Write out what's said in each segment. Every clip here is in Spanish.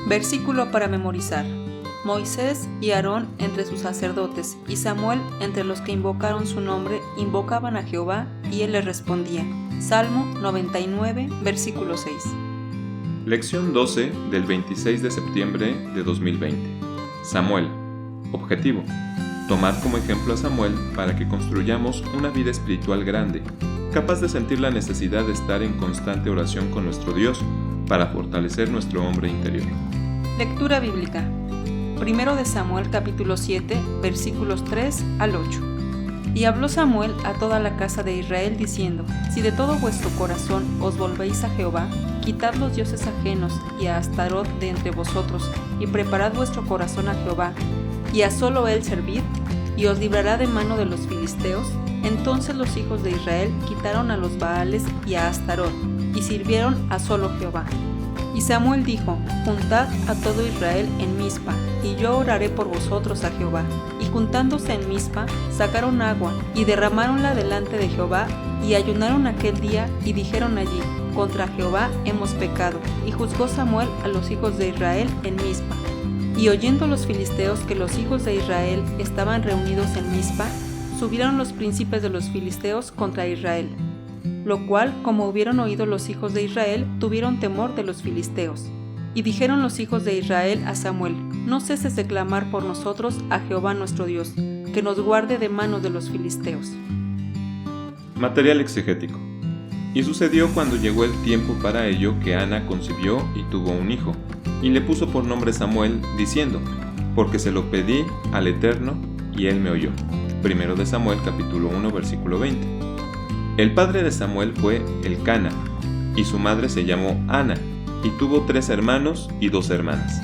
Versículo para memorizar. Moisés y Aarón entre sus sacerdotes, y Samuel entre los que invocaron su nombre, invocaban a Jehová, y él les respondía. Salmo 99, versículo 6. Lección 12 del 26 de septiembre de 2020. Samuel. Objetivo: tomar como ejemplo a Samuel para que construyamos una vida espiritual grande, capaz de sentir la necesidad de estar en constante oración con nuestro Dios para fortalecer nuestro hombre interior. Lectura bíblica. Primero de Samuel capítulo 7, versículos 3 al 8. Y habló Samuel a toda la casa de Israel diciendo: Si de todo vuestro corazón os volvéis a Jehová, quitad los dioses ajenos y a Astarot de entre vosotros, y preparad vuestro corazón a Jehová, y a solo él servid, y os librará de mano de los filisteos. Entonces los hijos de Israel quitaron a los Baales y a Astarot, y sirvieron a solo Jehová. Y Samuel dijo: Juntad a todo Israel en Mizpa, y yo oraré por vosotros a Jehová. Y juntándose en Mizpa, sacaron agua, y derramáronla delante de Jehová, y ayunaron aquel día, y dijeron allí: Contra Jehová hemos pecado. Y juzgó Samuel a los hijos de Israel en Mizpa. Y oyendo los filisteos que los hijos de Israel estaban reunidos en Mizpa, subieron los príncipes de los filisteos contra Israel. Lo cual, como hubieron oído los hijos de Israel, tuvieron temor de los filisteos. Y dijeron los hijos de Israel a Samuel: No ceses de clamar por nosotros a Jehová nuestro Dios, que nos guarde de manos de los filisteos. Material exegético. Y sucedió cuando llegó el tiempo para ello que Ana concibió y tuvo un hijo, y le puso por nombre Samuel, diciendo: Porque se lo pedí al Eterno, y él me oyó. Primero de Samuel capítulo 1 versículo 20. El padre de Samuel fue Elcana, y su madre se llamó Ana, y tuvo 3 hermanos y 2 hermanas.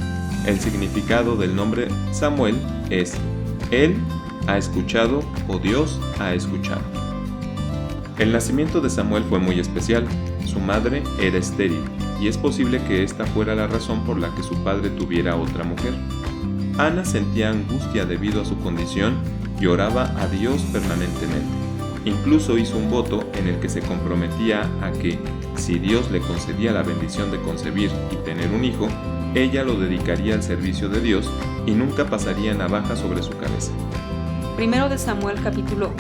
El significado del nombre Samuel es: Él ha escuchado o Dios ha escuchado. El nacimiento de Samuel fue muy especial. Su madre era estéril, y es posible que esta fuera la razón por la que su padre tuviera otra mujer. Ana sentía angustia debido a su condición y oraba a Dios permanentemente. Incluso hizo un voto en el que se comprometía a que, si Dios le concedía la bendición de concebir y tener un hijo, ella lo dedicaría al servicio de Dios y nunca pasaría navaja sobre su cabeza. Primero de Samuel capítulo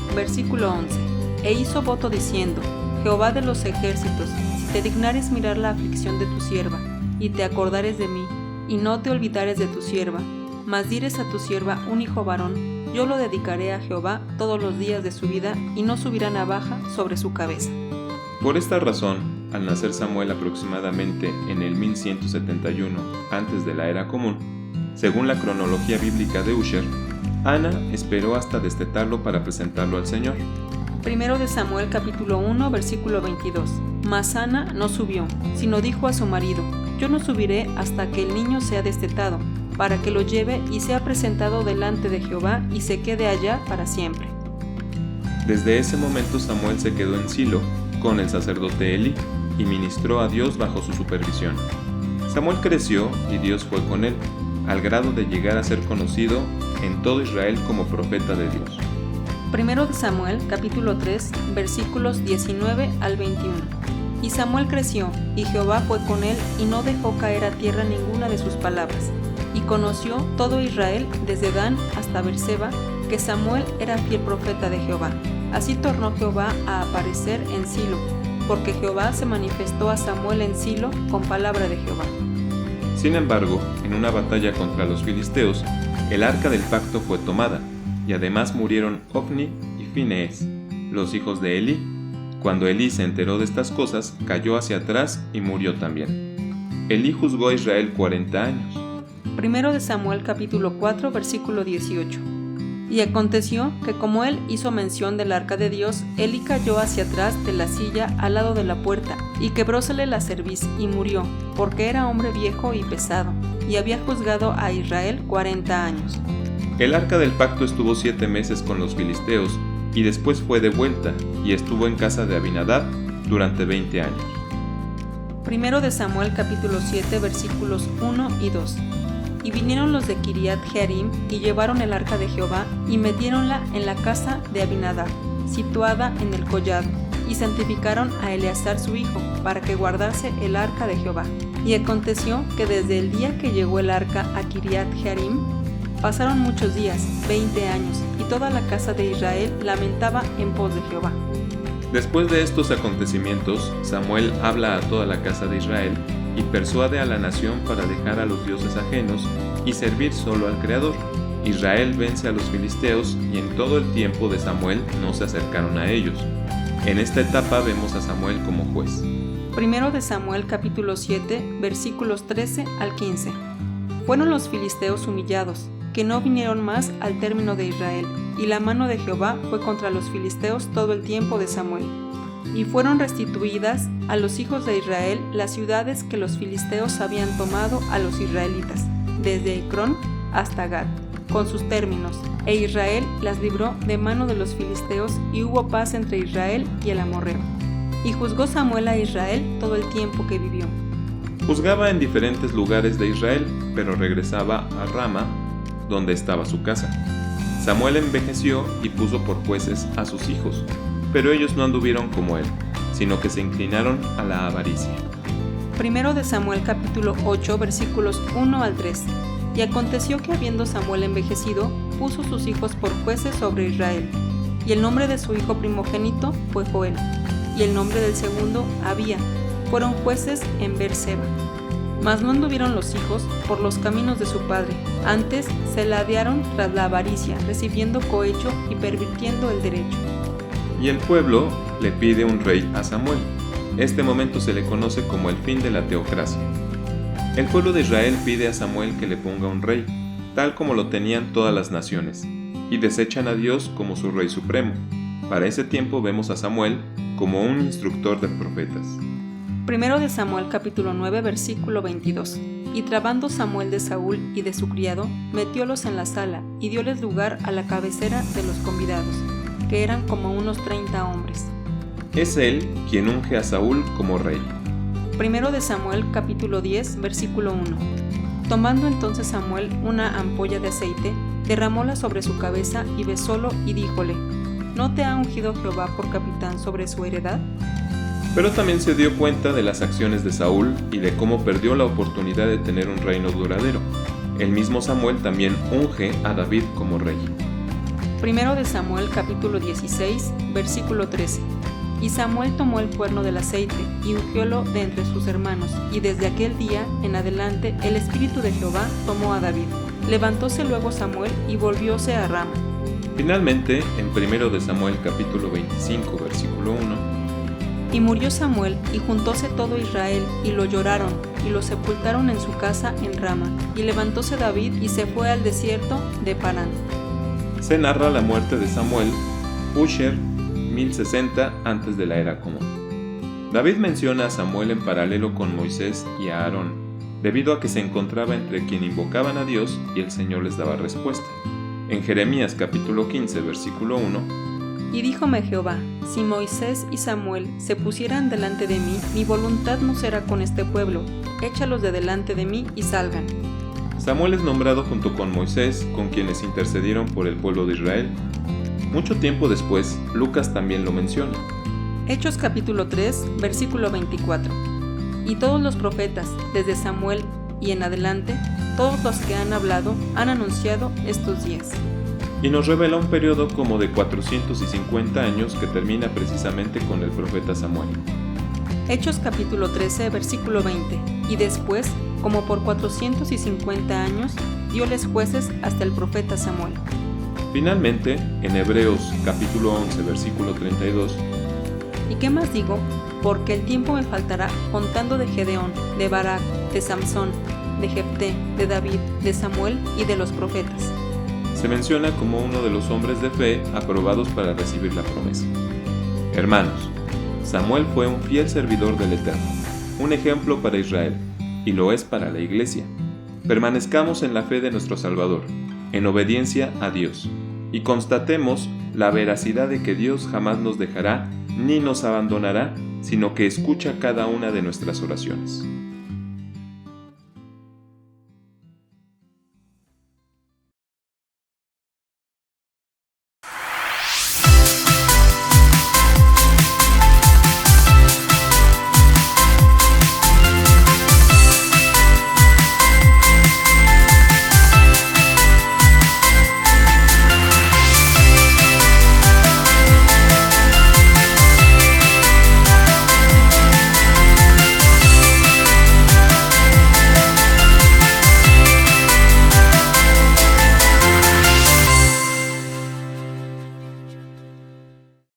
1, versículo 11. E hizo voto diciendo: Jehová de los ejércitos, si te dignares mirar la aflicción de tu sierva, y te acordares de mí, y no te olvidares de tu sierva, mas dires a tu sierva un hijo varón, yo lo dedicaré a Jehová todos los días de su vida, y no subirá navaja sobre su cabeza. Por esta razón, al nacer Samuel aproximadamente en el 1171 antes de la era común, según la cronología bíblica de Usher, Ana esperó hasta destetarlo para presentarlo al Señor. Primero de Samuel capítulo 1 versículo 22. Mas Ana no subió, sino dijo a su marido: Yo no subiré hasta que el niño sea destetado, para que lo lleve y sea presentado delante de Jehová y se quede allá para siempre. Desde ese momento Samuel se quedó en Silo con el sacerdote Eli y ministró a Dios bajo su supervisión. Samuel creció y Dios fue con él, al grado de llegar a ser conocido en todo Israel como profeta de Dios. Primero de Samuel capítulo 3 versículos 19 al 21. Y Samuel creció, y Jehová fue con él, y no dejó caer a tierra ninguna de sus palabras. Y conoció todo Israel, desde Dan hasta Beerseba, que Samuel era fiel profeta de Jehová. Así tornó Jehová a aparecer en Silo, porque Jehová se manifestó a Samuel en Silo con palabra de Jehová. Sin embargo, en una batalla contra los filisteos, el arca del pacto fue tomada, y además murieron Ofni y Finees, los hijos de Eli. Cuando Elí se enteró de estas cosas, cayó hacia atrás y murió también. Elí juzgó a Israel 40 años. Primero de Samuel capítulo 4 versículo 18. Y aconteció que como él hizo mención del arca de Dios, Elí cayó hacia atrás de la silla al lado de la puerta, y quebrósele la cerviz y murió, porque era hombre viejo y pesado, y había juzgado a Israel 40 años. El arca del pacto estuvo 7 meses con los filisteos, y después fue de vuelta, y estuvo en casa de Abinadab durante 20 años. Primero de Samuel capítulo 7 versículos 1 y 2. Y vinieron los de Kiriat Jearim, y llevaron el arca de Jehová, y metiéronla en la casa de Abinadab, situada en el collado, y santificaron a Eleazar su hijo, para que guardase el arca de Jehová. Y aconteció que desde el día que llegó el arca a Kiriat Jearim, pasaron muchos días, 20 años, y toda la casa de Israel lamentaba en pos de Jehová. Después de estos acontecimientos, Samuel habla a toda la casa de Israel y persuade a la nación para dejar a los dioses ajenos y servir solo al Creador. Israel vence a los filisteos y en todo el tiempo de Samuel no se acercaron a ellos. En esta etapa vemos a Samuel como juez. Primero de Samuel capítulo 7, versículos 13 al 15. Fueron los filisteos humillados, que no vinieron más al término de Israel, y la mano de Jehová fue contra los filisteos todo el tiempo de Samuel. Y fueron restituidas a los hijos de Israel las ciudades que los filisteos habían tomado a los israelitas, desde Ecrón hasta Gad, con sus términos, e Israel las libró de mano de los filisteos, y hubo paz entre Israel y el amorreo. Y juzgó Samuel a Israel todo el tiempo que vivió. Juzgaba en diferentes lugares de Israel, pero regresaba a Rama, donde estaba su casa. Samuel envejeció y puso por jueces a sus hijos, pero ellos no anduvieron como él, sino que se inclinaron a la avaricia. Primero de Samuel capítulo 8 versículos 1 al 3. Y aconteció que habiendo Samuel envejecido, puso sus hijos por jueces sobre Israel. Y el nombre de su hijo primogénito fue Joel, y el nombre del segundo Abía. Fueron jueces en Beer-seba. Mas no anduvieron los hijos por los caminos de su padre, antes se ladearon tras la avaricia, recibiendo cohecho y pervirtiendo el derecho. Y el pueblo le pide un rey a Samuel. Este momento se le conoce como el fin de la teocracia. El pueblo de Israel pide a Samuel que le ponga un rey, tal como lo tenían todas las naciones, y desechan a Dios como su rey supremo. Para ese tiempo vemos a Samuel como un instructor de profetas. Primero de Samuel capítulo 9 versículo 22. Y trabando Samuel de Saúl y de su criado, metiólos en la sala y dióles lugar a la cabecera de los convidados, que eran como unos 30 hombres. Es él quien unge a Saúl como rey. Primero de Samuel capítulo 10 versículo 1. Tomando entonces Samuel una ampolla de aceite, derramóla sobre su cabeza y besólo y díjole: ¿No te ha ungido Jehová por capitán sobre su heredad? Pero también se dio cuenta de las acciones de Saúl y de cómo perdió la oportunidad de tener un reino duradero. El mismo Samuel también unge a David como rey. Primero de Samuel capítulo 16 versículo 13. Y Samuel tomó el cuerno del aceite y ungiólo de entre sus hermanos, y desde aquel día en adelante el espíritu de Jehová tomó a David. Levantóse luego Samuel y volvióse a Rama. Finalmente, en 1 de Samuel capítulo 25 versículo 1, y murió Samuel, y juntóse todo Israel, y lo lloraron, y lo sepultaron en su casa en Rama. Y levantóse David, y se fue al desierto de Parán. Se narra la muerte de Samuel, Usher, 1060 antes de la era común. David menciona a Samuel en paralelo con Moisés y a Aarón, debido a que se encontraba entre quien invocaban a Dios y el Señor les daba respuesta. En Jeremías capítulo 15 versículo 1, y díjome Jehová: si Moisés y Samuel se pusieran delante de mí, mi voluntad no será con este pueblo, échalos de delante de mí y salgan. Samuel es nombrado junto con Moisés, con quienes intercedieron por el pueblo de Israel. Mucho tiempo después, Lucas también lo menciona. Hechos capítulo 3, versículo 24. Y todos los profetas, desde Samuel y en adelante, todos los que han hablado, han anunciado estos días. Y nos revela un periodo como de 450 años que termina precisamente con el profeta Samuel. Hechos capítulo 13, versículo 20. Y después, como por 450 años, dióles jueces hasta el profeta Samuel. Finalmente, en Hebreos capítulo 11, versículo 32. ¿Y qué más digo? Porque el tiempo me faltará contando de Gedeón, de Barak, de Samsón, de Jefté, de David, de Samuel y de los profetas. Se menciona como uno de los hombres de fe aprobados para recibir la promesa. Hermanos, Samuel fue un fiel servidor del Eterno, un ejemplo para Israel, y lo es para la Iglesia. Permanezcamos en la fe de nuestro Salvador, en obediencia a Dios, y constatemos la veracidad de que Dios jamás nos dejará ni nos abandonará, sino que escucha cada una de nuestras oraciones.